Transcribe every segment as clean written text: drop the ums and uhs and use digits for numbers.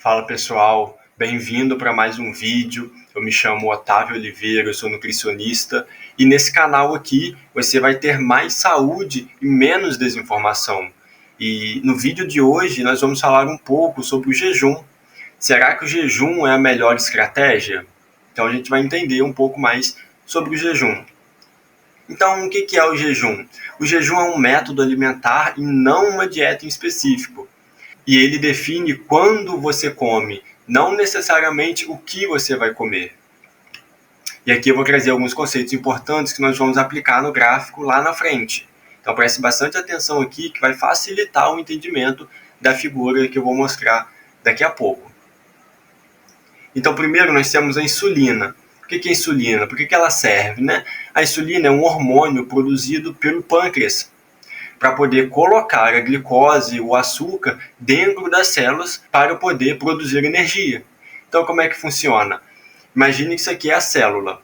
Fala pessoal, bem-vindo para mais um vídeo. Eu me chamo Otávio Oliveira, eu sou nutricionista e nesse canal aqui você vai ter mais saúde e menos desinformação. E no vídeo de hoje nós vamos falar um pouco sobre o jejum. Será que o jejum é a melhor estratégia? Então a gente vai entender um pouco mais sobre o jejum. Então, o que é o jejum? O jejum é um método alimentar e não uma dieta em específico. E ele define quando você come, não necessariamente o que você vai comer. E aqui eu vou trazer alguns conceitos importantes que nós vamos aplicar no gráfico lá na frente. Então preste bastante atenção aqui, que vai facilitar o entendimento da figura que eu vou mostrar daqui a pouco. Então primeiro nós temos a insulina. O que é a insulina? Por que ela serve, né? A insulina é um hormônio produzido pelo pâncreas para poder colocar a glicose, o açúcar, dentro das células para poder produzir energia. Então, como é que funciona? Imagine que isso aqui é a célula.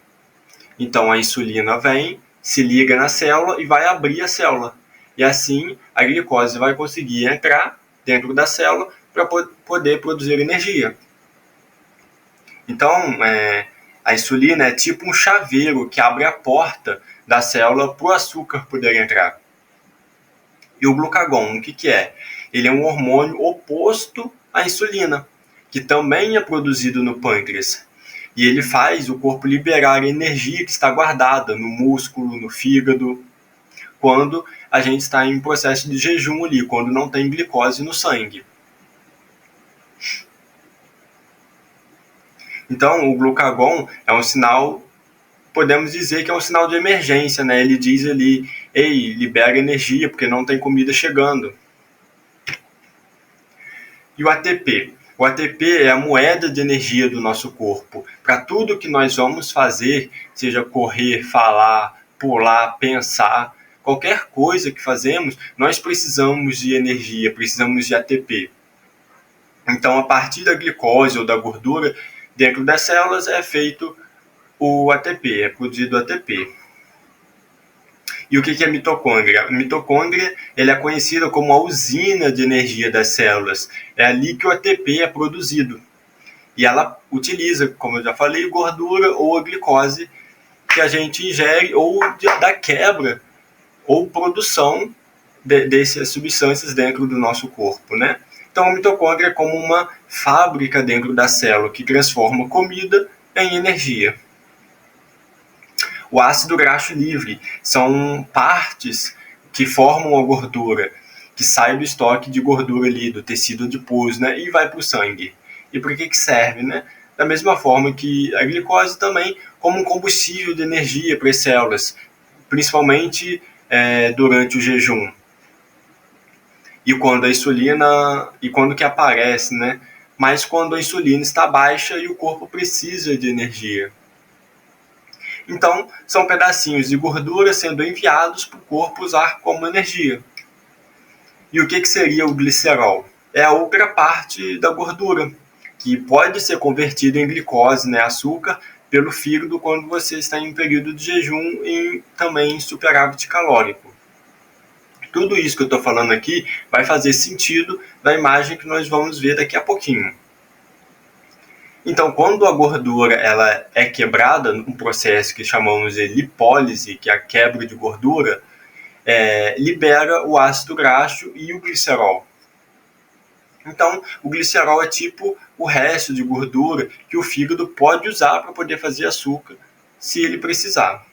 Então, a insulina vem, se liga na célula e vai abrir a célula. E assim, a glicose vai conseguir entrar dentro da célula para poder produzir energia. Então, a insulina é tipo um chaveiro que abre a porta da célula para o açúcar poder entrar. E o glucagon, o que é? Ele é um hormônio oposto à insulina, que também é produzido no pâncreas. E ele faz o corpo liberar a energia que está guardada no músculo, no fígado, quando a gente está em processo de jejum ali, quando não tem glicose no sangue. Então, o glucagon é um sinal, podemos dizer que é um sinal de emergência, né? Ele diz ali, ei, libera energia, porque não tem comida chegando. E o ATP? O ATP é a moeda de energia do nosso corpo. Para tudo que nós vamos fazer, seja correr, falar, pular, pensar, qualquer coisa que fazemos, nós precisamos de energia, precisamos de ATP. Então, a partir da glicose ou da gordura dentro das células é feito o ATP, é produzido o ATP. E o que é mitocôndria? A mitocôndria ele é conhecida como a usina de energia das células. É ali que o ATP é produzido. E ela utiliza, como eu já falei, gordura ou a glicose que a gente ingere ou da quebra ou produção dessas substâncias dentro do nosso corpo, né? Então a mitocôndria é como uma fábrica dentro da célula que transforma comida em energia. O ácido graxo livre são partes que formam a gordura, que sai do estoque de gordura ali, do tecido adiposo, né, e vai para o sangue. E para que serve? Né? Da mesma forma que a glicose também, como um combustível de energia para as células, principalmente durante o jejum. E quando a insulina, e quando que aparece, né? Mas quando a insulina está baixa e o corpo precisa de energia. Então, são pedacinhos de gordura sendo enviados para o corpo usar como energia. E o que seria o glicerol? É a outra parte da gordura, que pode ser convertida em glicose, né, açúcar, pelo fígado quando você está em período de jejum e também em superávit calórico. Tudo isso que eu estou falando aqui vai fazer sentido na imagem que nós vamos ver daqui a pouquinho. Então, quando a gordura ela é quebrada, um processo que chamamos de lipólise, que é a quebra de gordura, libera o ácido graxo e o glicerol. Então, o glicerol é tipo o resto de gordura que o fígado pode usar para poder fazer açúcar, se ele precisar.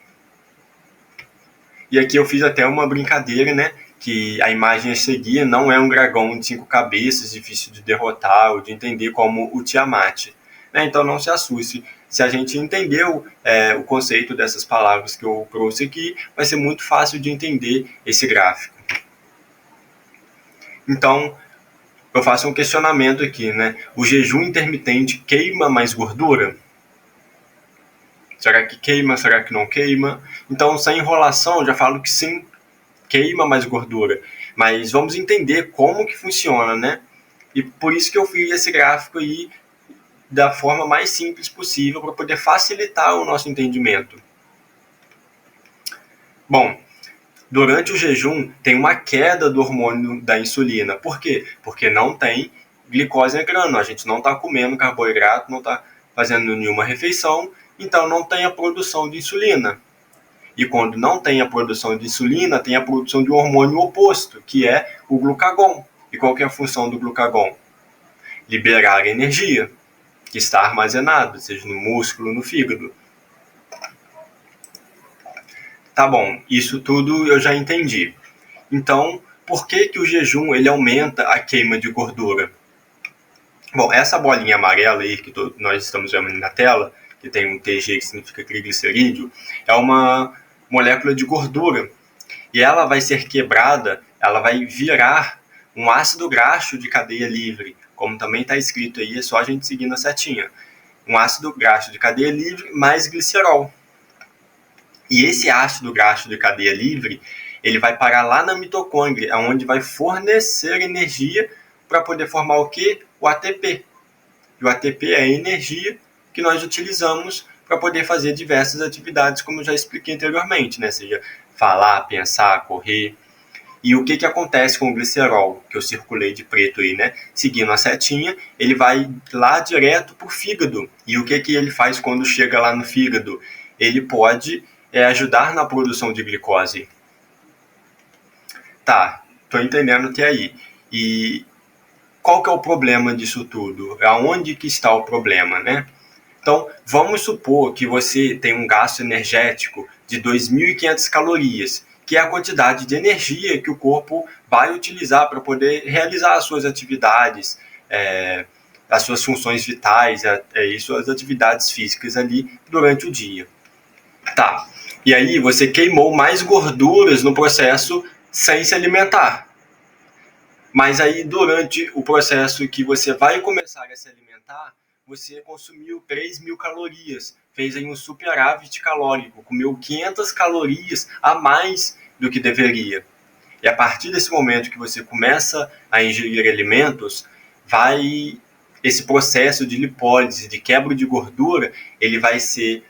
E aqui eu fiz até uma brincadeira, né? Que a imagem a seguir não é um dragão de 5 cabeças, difícil de derrotar ou de entender como o Tiamat. Então não se assuste. Se a gente entendeu o conceito dessas palavras que eu trouxe aqui, vai ser muito fácil de entender esse gráfico. Então, eu faço um questionamento aqui, né? O jejum intermitente queima mais gordura? Será que queima? Será que não queima? Então, sem enrolação, eu já falo que sim, queima mais gordura. Mas vamos entender como que funciona, né? E por isso que eu fiz esse gráfico aí da forma mais simples possível para poder facilitar o nosso entendimento. Bom, durante o jejum tem uma queda do hormônio da insulina. Por quê? Porque não tem glicose entrando. A gente não está comendo carboidrato, não está fazendo nenhuma refeição, então não tem a produção de insulina. E quando não tem a produção de insulina, tem a produção de um hormônio oposto, que é o glucagon. E qual que é a função do glucagon? Liberar energia que está armazenada, seja no músculo, no fígado. Tá bom, isso tudo eu já entendi. Então, por que o jejum ele aumenta a queima de gordura? Bom, essa bolinha amarela aí que nós estamos vendo na tela, que tem um TG que significa triglicerídeo, é uma molécula de gordura. E ela vai ser quebrada, ela vai virar um ácido graxo de cadeia livre, como também está escrito aí, é só a gente seguir na setinha. Um ácido graxo de cadeia livre mais glicerol. E esse ácido graxo de cadeia livre, ele vai parar lá na mitocôndria, onde vai fornecer energia para poder formar o quê? O ATP. E o ATP é a energia que nós utilizamos para poder fazer diversas atividades, como eu já expliquei anteriormente, né? Seja falar, pensar, correr. E o que acontece com o glicerol, que eu circulei de preto aí, né? Seguindo a setinha, ele vai lá direto para o fígado. E o que ele faz quando chega lá no fígado? Ele pode ajudar na produção de glicose. Tá, tô entendendo até aí. E qual que é o problema disso tudo? Aonde que está o problema, né? Então, vamos supor que você tem um gasto energético de 2.500 calorias, que é a quantidade de energia que o corpo vai utilizar para poder realizar as suas atividades, as suas funções vitais e suas atividades físicas ali durante o dia. Tá, e aí você queimou mais gorduras no processo sem se alimentar. Mas aí durante o processo que você vai começar a se alimentar, você consumiu 3.000 calorias, fez aí um superávit calórico, comeu 500 calorias a mais do que deveria. E a partir desse momento que você começa a ingerir alimentos, esse processo de lipólise, de quebra de gordura, ele vai ser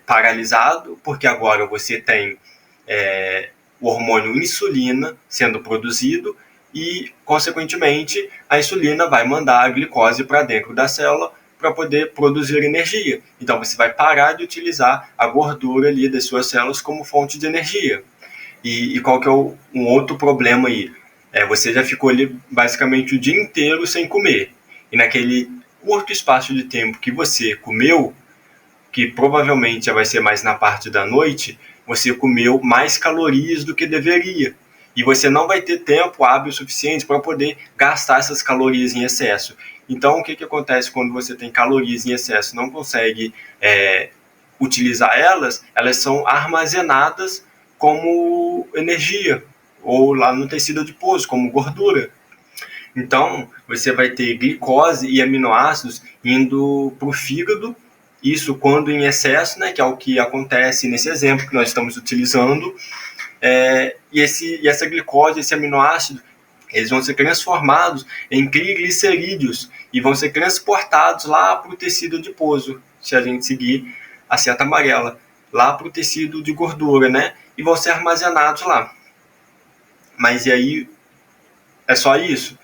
paralisado, porque agora você tem o hormônio insulina sendo produzido e, consequentemente, a insulina vai mandar a glicose para dentro da célula para poder produzir energia. Então, você vai parar de utilizar a gordura ali das suas células como fonte de energia. E qual que é um outro problema aí? Você já ficou ali basicamente o dia inteiro sem comer. E naquele curto espaço de tempo que você comeu, que provavelmente já vai ser mais na parte da noite, você comeu mais calorias do que deveria. E você não vai ter tempo hábil suficiente para poder gastar essas calorias em excesso. Então, o que acontece quando você tem calorias em excesso? Não consegue utilizar elas são armazenadas como energia, ou lá no tecido adiposo, como gordura. Então, você vai ter glicose e aminoácidos indo para o fígado, isso quando em excesso, né, que é o que acontece nesse exemplo que nós estamos utilizando, e essa glicose, esse aminoácido, eles vão ser transformados em triglicerídeos e vão ser transportados lá para o tecido adiposo, se a gente seguir a seta amarela, lá para o tecido de gordura, né? E vão ser armazenados lá. Mas e aí, é só isso?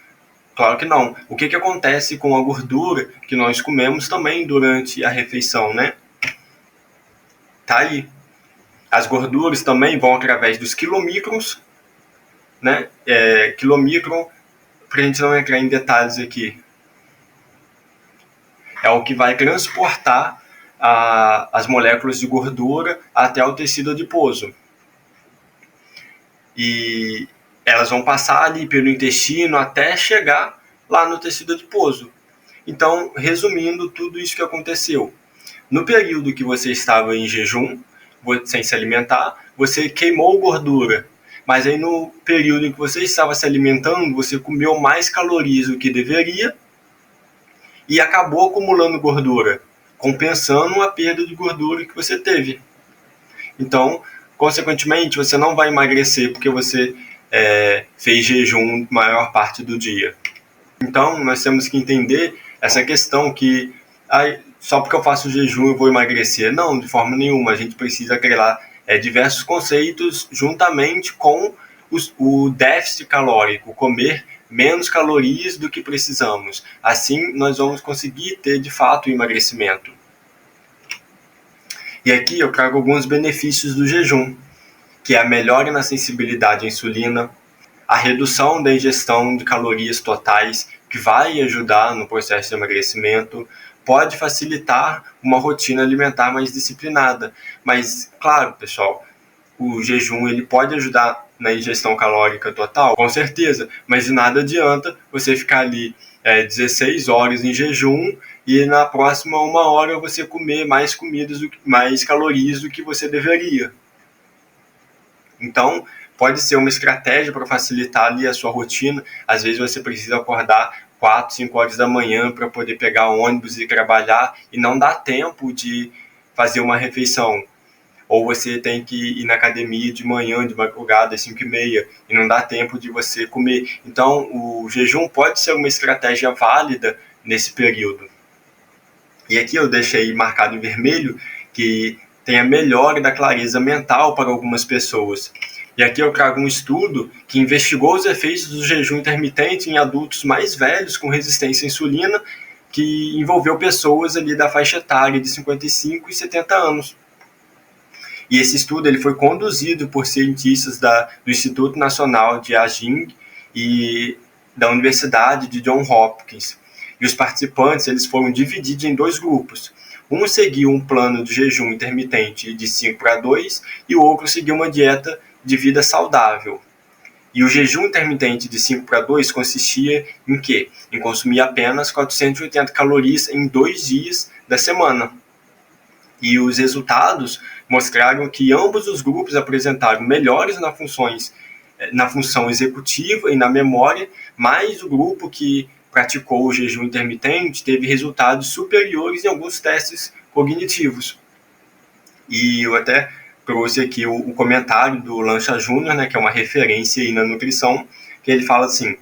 Claro que não. O que acontece com a gordura que nós comemos também durante a refeição, né? Tá aí. As gorduras também vão através dos quilomicrons, né? Quilomicron, para a gente não entrar em detalhes aqui, é o que vai transportar as moléculas de gordura até o tecido adiposo. E elas vão passar ali pelo intestino até chegar lá no tecido adiposo. Então, resumindo tudo isso que aconteceu. No período que você estava em jejum, sem se alimentar, você queimou gordura. Mas aí no período em que você estava se alimentando, você comeu mais calorias do que deveria e acabou acumulando gordura, compensando a perda de gordura que você teve. Então, consequentemente, você não vai emagrecer porque você fez jejum a maior parte do dia. Então, nós temos que entender essa questão que só porque eu faço jejum eu vou emagrecer. Não, de forma nenhuma. A gente precisa atrelar diversos conceitos juntamente com o déficit calórico, comer menos calorias do que precisamos. Assim, nós vamos conseguir ter, de fato, o emagrecimento. E aqui eu trago alguns benefícios do jejum, que é a melhora na sensibilidade à insulina, a redução da ingestão de calorias totais, que vai ajudar no processo de emagrecimento, pode facilitar uma rotina alimentar mais disciplinada. Mas, claro, pessoal, o jejum ele pode ajudar na ingestão calórica total, com certeza, mas de nada adianta você ficar ali 16 horas em jejum e na próxima 1 hora você comer mais calorias do que você deveria. Então, pode ser uma estratégia para facilitar ali a sua rotina. Às vezes você precisa acordar 4, 5 horas da manhã para poder pegar o ônibus e trabalhar e não dá tempo de fazer uma refeição. Ou você tem que ir na academia de manhã, de madrugada, às 5h30, e não dá tempo de você comer. Então, o jejum pode ser uma estratégia válida nesse período. E aqui eu deixei marcado em vermelho que tem a melhora da clareza mental para algumas pessoas. E aqui eu trago um estudo que investigou os efeitos do jejum intermitente em adultos mais velhos com resistência à insulina, que envolveu pessoas ali da faixa etária de 55 e 70 anos. E esse estudo ele foi conduzido por cientistas do Instituto Nacional de Aging e da Universidade de Johns Hopkins. E os participantes eles foram divididos em 2 grupos. Um seguiu um plano de jejum intermitente de 5-2 e o outro seguiu uma dieta de vida saudável. E o jejum intermitente de 5-2 consistia em quê? Em consumir apenas 480 calorias em 2 dias da semana. E os resultados mostraram que ambos os grupos apresentaram melhores na função executiva e na memória, mas o grupo que praticou o jejum intermitente teve resultados superiores em alguns testes cognitivos. E eu até trouxe aqui o comentário do Lancha Júnior, né, que é uma referência aí na nutrição, que ele fala assim: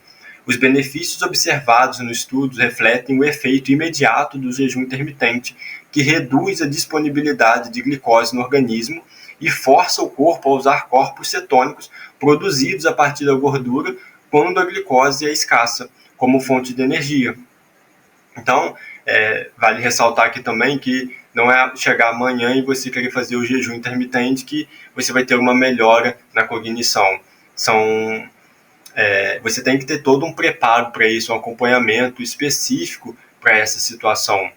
os benefícios observados no estudo refletem o efeito imediato do jejum intermitente, que reduz a disponibilidade de glicose no organismo e força o corpo a usar corpos cetônicos produzidos a partir da gordura quando a glicose é escassa, como fonte de energia. Então, vale ressaltar aqui também que não é chegar amanhã e você querer fazer o jejum intermitente que você vai ter uma melhora na cognição. Você tem que ter todo um preparo para isso, um acompanhamento específico para essa situação.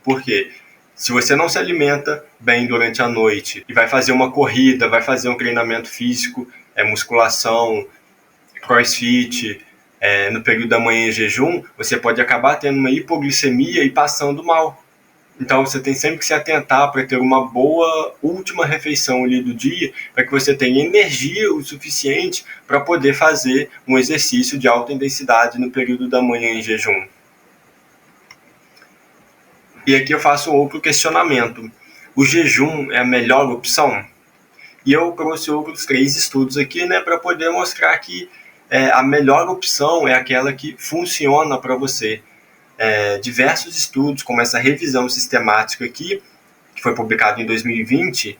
Porque se você não se alimenta bem durante a noite e vai fazer uma corrida, vai fazer um treinamento físico, musculação, crossfit, no período da manhã em jejum, você pode acabar tendo uma hipoglicemia e passando mal. Então você tem sempre que se atentar para ter uma boa última refeição ali do dia, para que você tenha energia o suficiente para poder fazer um exercício de alta intensidade no período da manhã em jejum. E aqui eu faço outro questionamento: o jejum é a melhor opção? E eu trouxe outros 3 estudos aqui, né, para poder mostrar que a melhor opção é aquela que funciona para você. Diversos estudos, como essa revisão sistemática aqui, que foi publicado em 2020,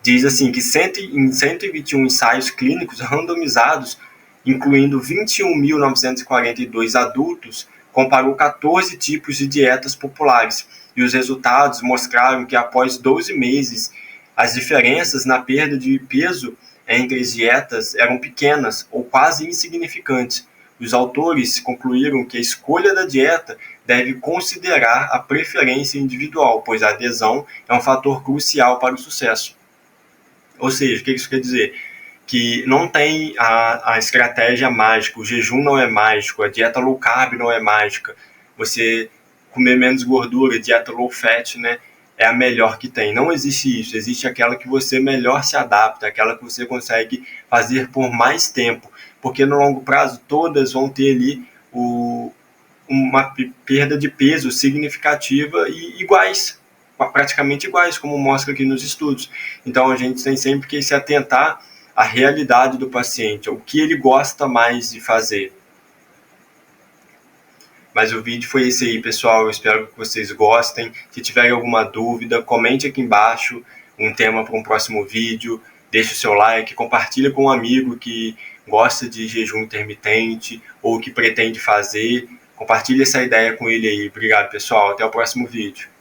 diz assim que em 121 ensaios clínicos randomizados, incluindo 21.942 adultos, comparou 14 tipos de dietas populares, e os resultados mostraram que após 12 meses, as diferenças na perda de peso entre as dietas eram pequenas ou quase insignificantes. Os autores concluíram que a escolha da dieta deve considerar a preferência individual, pois a adesão é um fator crucial para o sucesso. Ou seja, o que isso quer dizer? Que não tem a estratégia mágica, o jejum não é mágico, a dieta low carb não é mágica, você comer menos gordura, dieta low fat, né, é a melhor que tem. Não existe isso, existe aquela que você melhor se adapta, aquela que você consegue fazer por mais tempo, porque no longo prazo todas vão ter ali uma perda de peso significativa e iguais, praticamente iguais, como mostra aqui nos estudos. Então a gente tem sempre que se atentar à realidade do paciente, ao que ele gosta mais de fazer. Mas o vídeo foi esse aí, pessoal. Eu espero que vocês gostem. Se tiverem alguma dúvida, comente aqui embaixo um tema para um próximo vídeo. Deixe o seu like, compartilhe com um amigo que gosta de jejum intermitente ou que pretende fazer. Compartilhe essa ideia com ele aí. Obrigado, pessoal. Até o próximo vídeo.